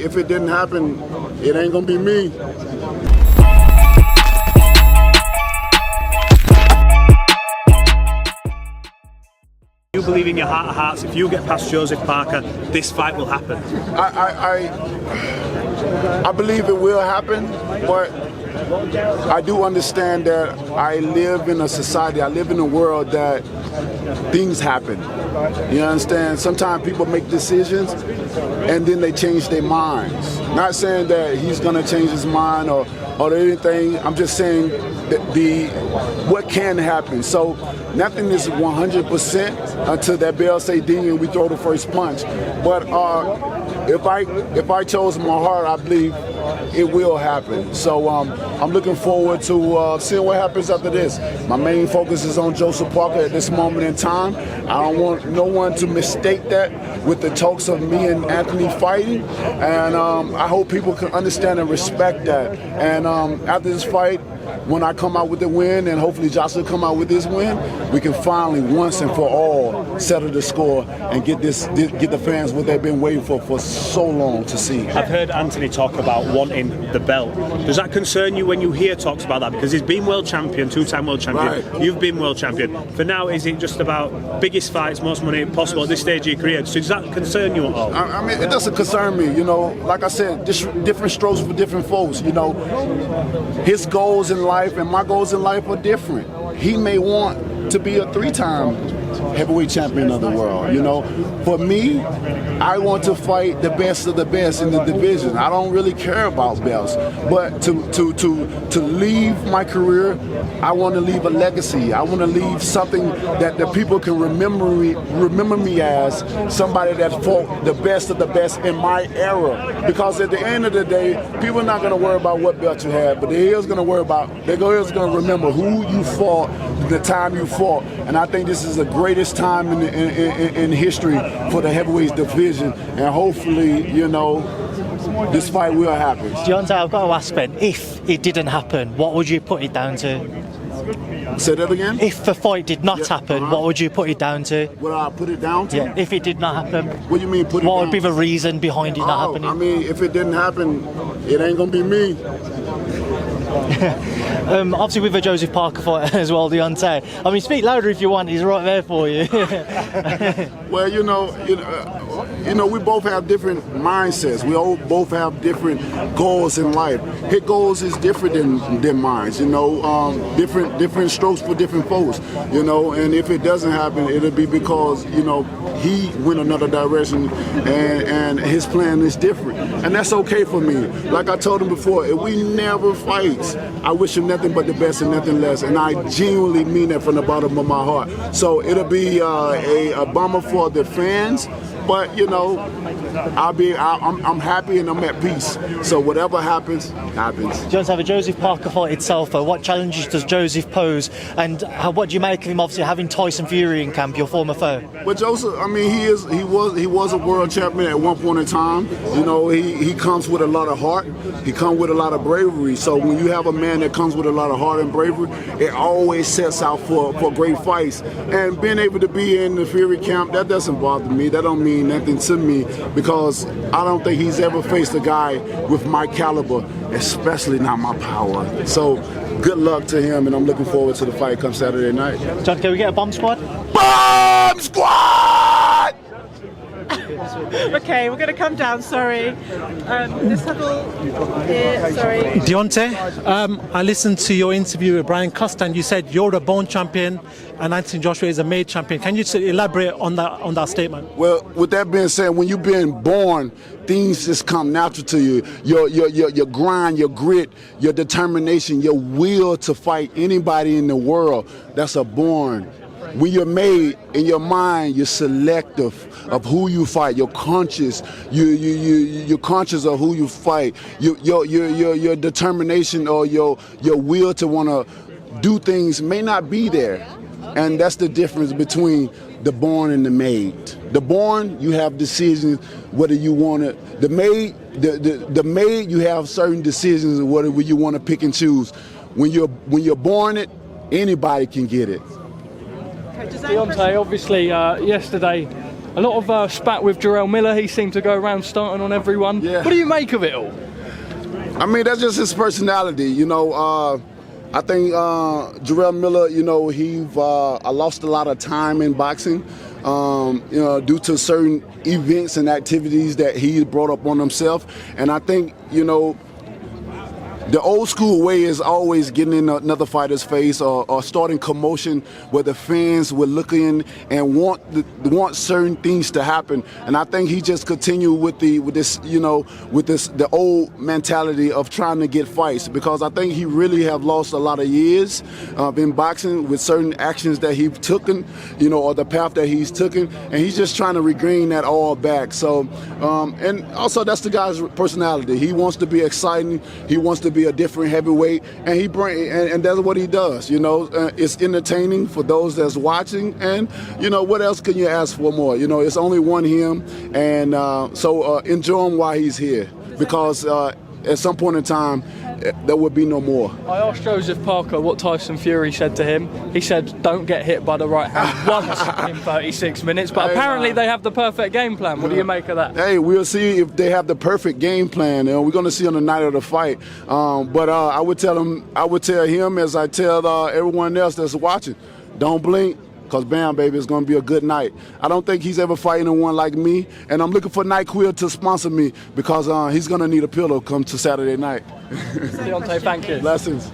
if it didn't happen, it ain't gonna be me. You believe in your heart of hearts, if you get past Joseph Parker, this fight will happen? I believe it will happen, but I do understand that I live in a society, I live in a world that things happen. You understand? Sometimes people make decisions and then they change their minds. Not saying that he's gonna change his mind or anything. I'm just saying that what can happen. So nothing is 100% until that bell say ding and we throw the first punch. But if I chose my heart, I believe it will happen. So I'm looking forward to seeing what happens after this. My main focus is on Joseph Parker at this moment in time. I don't want no one to mistake that with the talks of me and Anthony fighting. And I hope people can understand and respect that. And after this fight, when I come out with the win, and hopefully Josh will come out with this win, we can finally once and for all settle the score and get the fans what they've been waiting for so long to see. I've heard Anthony talk about wanting the belt. Does that concern you when you hear talks about that? Because he's been world champion, two-time world champion. Right. You've been world champion. For now, is it just about biggest fights, most money possible at this stage of your career? So does that concern you at all? I mean, it doesn't concern me. You know, like I said, different strokes for different folks. You know, his goals in life and my goals in life are different. He may want to be a three-time heavyweight champion of the world. You know, for me, I want to fight the best of the best in the division. I don't really care about belts, but to leave my career, I want to leave a legacy. I want to leave something that the people can remember me as somebody that fought the best of the best in my era. Because at the end of the day, people are not going to worry about what belt you had, but they're going to remember who you fought, the time you fought. And I think this is the greatest time in history for the heavyweight division, and hopefully, you know, this fight will happen. Deontay, I've got to ask Ben, if it didn't happen, what would you put it down to? Say that again? If the fight did not happen, what would you put it down to? What I put it down to? Yeah, if it did not happen. What do you mean put it down? What would be the reason behind it not happening? I mean, if it didn't happen, it ain't gonna be me. Obviously with a Joseph Parker fight as well, Deontay. I mean, speak louder if you want. He's right there for you. Well, you know, we both have different mindsets. We all both have different goals in life. His goals is different than mine. You know, different strokes for different folks. You know, and if it doesn't happen, it'll be because he went another direction, and his plan is different, and that's okay for me. Like I told him before, if we never fight, I wish him nothing but the best and nothing less, and I genuinely mean that from the bottom of my heart. So it'll be a bummer for the fans, but I'm happy and I'm at peace. So whatever happens, happens. Deontay, the Joseph Parker fight itself, what challenges does Joseph pose, and what do you make of him obviously having Tyson Fury in camp, your former foe? Well, Joseph, I mean, he was a world champion at one point in time. You know, he comes with a lot of heart. He comes with a lot of bravery. So when you have a man that comes with a lot of heart and bravery, it always sets out for great fights. And being able to be in the Fury camp, that doesn't bother me. That don't mean nothing to me, because I don't think he's ever faced a guy with my caliber, especially not my power. So good luck to him, and I'm looking forward to the fight come Saturday night. John, can we get a bomb squad? Bomb squad! Okay, we're going to come down, sorry. This huddle here, sorry. Deontay, I listened to your interview with Brian Costa, and you said you're a born champion and Anthony Joshua is a made champion. Can you elaborate on that statement? Well, with that being said, when you've been born, things just come natural to you. Your grind, your grit, your determination, your will to fight anybody in the world, that's a born. When you're made, in your mind, you're selective of who you fight. You're conscious. You're conscious of who you fight. Your determination or your will to want to do things may not be there, and that's the difference between the born and the made. The born, you have decisions whether you want to. The made, you have certain decisions of whether you want to pick and choose. When you're born it, anybody can get it. Deontay, obviously yesterday A lot of spat with Jarrell Miller. He seemed to go around starting on everyone. Yeah. What do you make of it all? I mean, that's just his personality, you know. I think Jarrell Miller, you know, I lost a lot of time in boxing, you know, due to certain events and activities that he brought up on himself. And I think, you know, the old school way is always getting in another fighter's face or starting commotion where the fans will look in and want certain things to happen. And I think he just continued with the old mentality of trying to get fights, because I think he really have lost a lot of years in boxing with certain actions that he's taken, you know, or the path that he's taken, and he's just trying to regain that all back. So, and also that's the guy's personality. He wants to be exciting. He wants to be a different heavyweight, and that's what he does. You know, it's entertaining for those that's watching, and you know, what else can you ask for more? You know, it's only one him, and so enjoy him while he's here, because at some point in time there would be no more. I asked Joseph Parker what Tyson Fury said to him. He said, "Don't get hit by the right hand once in 36 minutes." But apparently they have the perfect game plan. What do you make of that? Hey, we'll see if they have the perfect game plan, and we're going to see on the night of the fight. But I would tell him, as I tell everyone else that's watching, don't blink. Because bam, baby, it's going to be a good night. I don't think he's ever fighting one like me, and I'm looking for NyQuil to sponsor me, because he's going to need a pillow come to Saturday night. Deontay, thank you. Blessings.